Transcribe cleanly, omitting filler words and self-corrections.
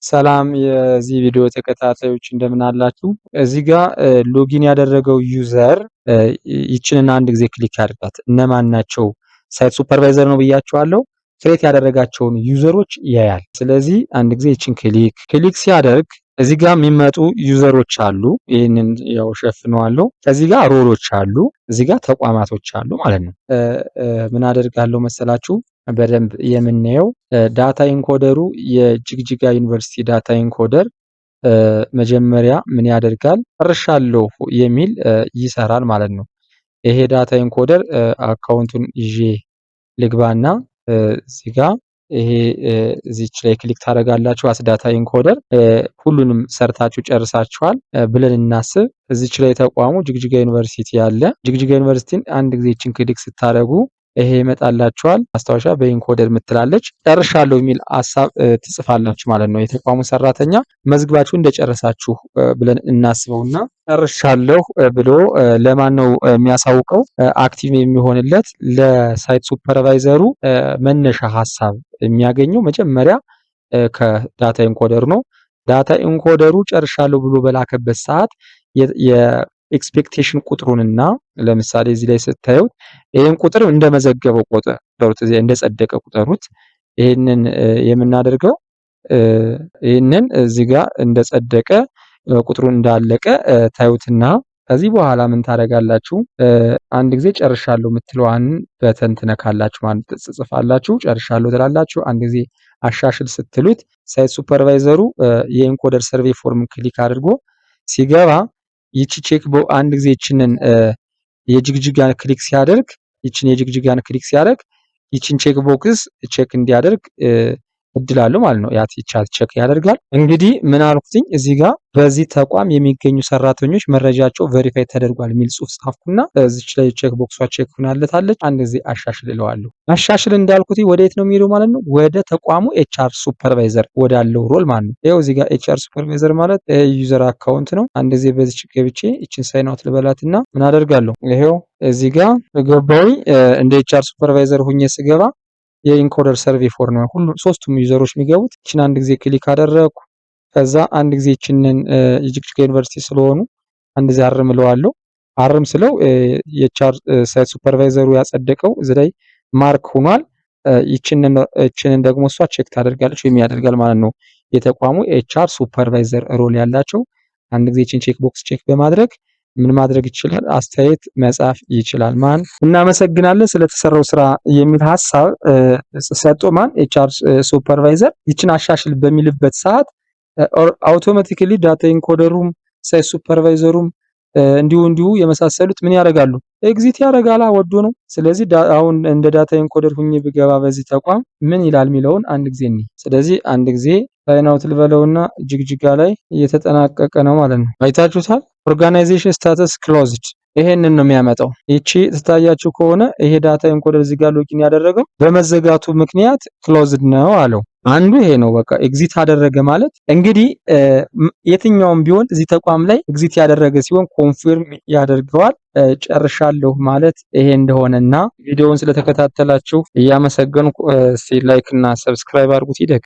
ሰላም የዚህ ቪዲዮ ተከታታዮች እንደምን አላችሁ? እዚህ ጋር ሎጊን ያደረገው ዩዘር ይችንን አንድ ጊዜ ክሊክ ያድርጋት። እነማን ናቸው? ሳይት ሱፐርቫይዘር ነው ብያቸዋለሁ። ክሬት ያደረጋቸውን ዩዘሮች ያያል። ስለዚህ አንድ ጊዜ ይችን ክሊክ ሲያደርግ እዚህ ጋር የሚመጡ ዩዘሮች አሉ። ይህንን ያው ሸፍነዋለሁ። ከዚህ ጋር ሮሎች አሉ። እዚህ ጋር ተቋማቶች አሉ ማለት ነው። ምን አደርጋለሁ መሰላችሁ? በደንብ የምናየው ዳታ ኢንኮደሩ የጅግጅጋ ዩኒቨርሲቲ ዳታ ኢንኮደር መጀመሪያ ምን ያደርጋል? ጨርሻለሁ የሚል ይሰራል ማለት ነው። ይሄ ዳታ ኢንኮደር አካውንቱን ይዤ ልግባና እዚህ ጋር ይሄ እዚች ላይ ክሊክ ታደርጋላችሁ። አስ ዳታ ኢንኮደር ሁሉንም ሰርታችሁ ጨርሳችኋል ብለን እናስብ። እዚች ላይ ተቋሙ ጅግጅጋ ዩኒቨርሲቲ ያለ ጅግጅጋ ዩኒቨርሲቲን አንድ ጊዜ እችን ክሊክ ስታደርጉ ይሄ ይመጣላችኋል። ማስታወሻ በኢንኮደር ምትላለች። ጨርሻለሁ የሚል ሐሳብ ትጽፋላችሁ ማለት ነው። የተቋሙ ሰራተኛ መዝግባችሁ እንደጨረሳችሁ ብለን እናስበውና ጨርሻለሁ ብሎ ለማን ነው የሚያሳውቀው? አክቲቭ የሚሆንለት ለሳይት ሱፐርቫይዘሩ መነሻ ሐሳብ የሚያገኘው መጀመሪያ ከዳታ ኢንኮደር ነው። ዳታ ኢንኮደሩ ጨርሻለሁ ብሎ በላከበት ሰዓት የኤክስፔክቴሽን ቁጥሩንና ለምሳሌ እዚህ ላይ ስታዩት ይሄን ቁጥር እንደመዘገበው ቁጥሩት እዚህ እንደጸደቀ ቁጥሩት። ይሄንን የምናደርገው ይሄንን እዚህ ጋር እንደጸደቀ ቁጥሩን እንዳለቀ ታዩትና ከዚህ በኋላ ምን ታደርጋላችሁ? አንድ ጊዜ ጨርሻለሁ የምትለዋን በተን ትነካላችሁ ማለት ትጽፋላችሁ። ጨርሻለሁ ትላላችሁ። አንድ ጊዜ አሻሽል ስትሉት ሳይት ሱፐርቫይዘሩ የኢንኮደር ሰርቬይ ፎርም ክሊክ አድርጎ ሲገባ ይቺ ቼክ አንድ ጊዜ ይችንን የጅግጅጋን ክሊክ ሲያደርግ ይችን ቼክ ቦክስ ቼክ እንዲያደርግ እድላለሁ ማለት ነው። ያቺ ቼክ ያደርጋል። እንግዲህ ምን አልኩትኝ እዚህ ጋር በዚህ ተቋም የሚገኙ ሰራተኞች መረጃቸው ቬሪፋይ ተደርጓል የሚል ጽሑፍ ጻፍኩና እዚች ላይ ቼክ ቦክሷ ቼክ ሆናለታለች። አንድ ጊዜ አሻሽል እለዋለሁ። አሻሽል እንዳልኩት ወዴት ነው የሚሄደው ማለት ነው? ወደ ተቋሙ ኤችአር ሱፐርቫይዘር ወዳለው ሮል ማለት ነው። ይኸው እዚህ ጋር ኤችአር ሱፐርቫይዘር ማለት ዩዘር አካውንት ነው። አንድ ጊዜ በዚች ገብቼ እችን ሳይን አውት ልበላትና ምን አደርጋለሁ? ይሄው እዚህ ጋር ገባሁኝ። እንደ ኤችአር ሱፐርቫይዘር ሁኜ ስገባ የኢንኮደር ሰርቬይ ፎርም ነው ሁሉ ሶስቱም ዩዘሮች የሚገቡት። እችን አንድ ጊዜ ክሊክ አደረኩ። ከዛ አንድ ጊዜ እችንን የጅግጅጋ ዩኒቨርሲቲ ስለሆኑ አንድ ጊዜ አርም እለዋለሁ። አርም ስለው የኤችአር ሳይት ሱፐርቫይዘሩ ያጸደቀው እዚህ ላይ ማርክ ሆኗል። እችንን ደግሞ እሷ ቼክ ታደርጋለች ወይም ያደርጋል ማለት ነው። የተቋሙ ኤችአር ሱፐርቫይዘር ሮል ያላቸው አንድ ጊዜ እችን ቼክ ቦክስ ቼክ በማድረግ ምን ማድረግ ይችላል? አስተያየት መጻፍ ይችላል። ማን እናመሰግናለን ስለተሰራው ስራ የሚል ሐሳብ ሰጥቶ ማን ኤችአር ሱፐርቫይዘር ይችን አሻሽል በሚልበት ሰዓት አውቶማቲካሊ ዳታ ኢንኮደሩም ሳይት ሱፐርቫይዘሩም እንዲሁ የመሳሰሉት ምን ያደርጋሉ? ኤግዚት ያደርጋላ ወዶ ነው። ስለዚህ አሁን እንደ ዳታ ኢንኮደር ሁኜ ብገባ በዚህ ተቋም ምን ይላል የሚለውን አንድ ጊዜ እንይ። ስለዚህ አንድ ጊዜ ሳይን አውት ልበለውና ጅግጅጋ ላይ እየተጠናቀቀ ነው ማለት ነው። አይታችሁታል። ኦርጋናይዜሽን ስታተስ ክሎዝድ ይሄንን ነው የሚያመጣው። ይቺ ትታያችሁ ከሆነ ይሄ ዳታ ኢንኮደር እዚህ ጋር ሎጊን ያደረገው በመዘጋቱ ምክንያት ክሎዝድ ነው አለው። አንዱ ይሄ ነው። በቃ ኤግዚት አደረገ ማለት እንግዲህ የትኛውም ቢሆን እዚህ ተቋም ላይ ኤግዚት ያደረገ ሲሆን ኮንፊርም ያደርገዋል። ጨርሻለሁ ማለት ይሄ እንደሆነና ቪዲዮውን ስለተከታተላችሁ እያመሰገንኩ ላይክ እና ሰብስክራይብ አድርጉት። ይደግ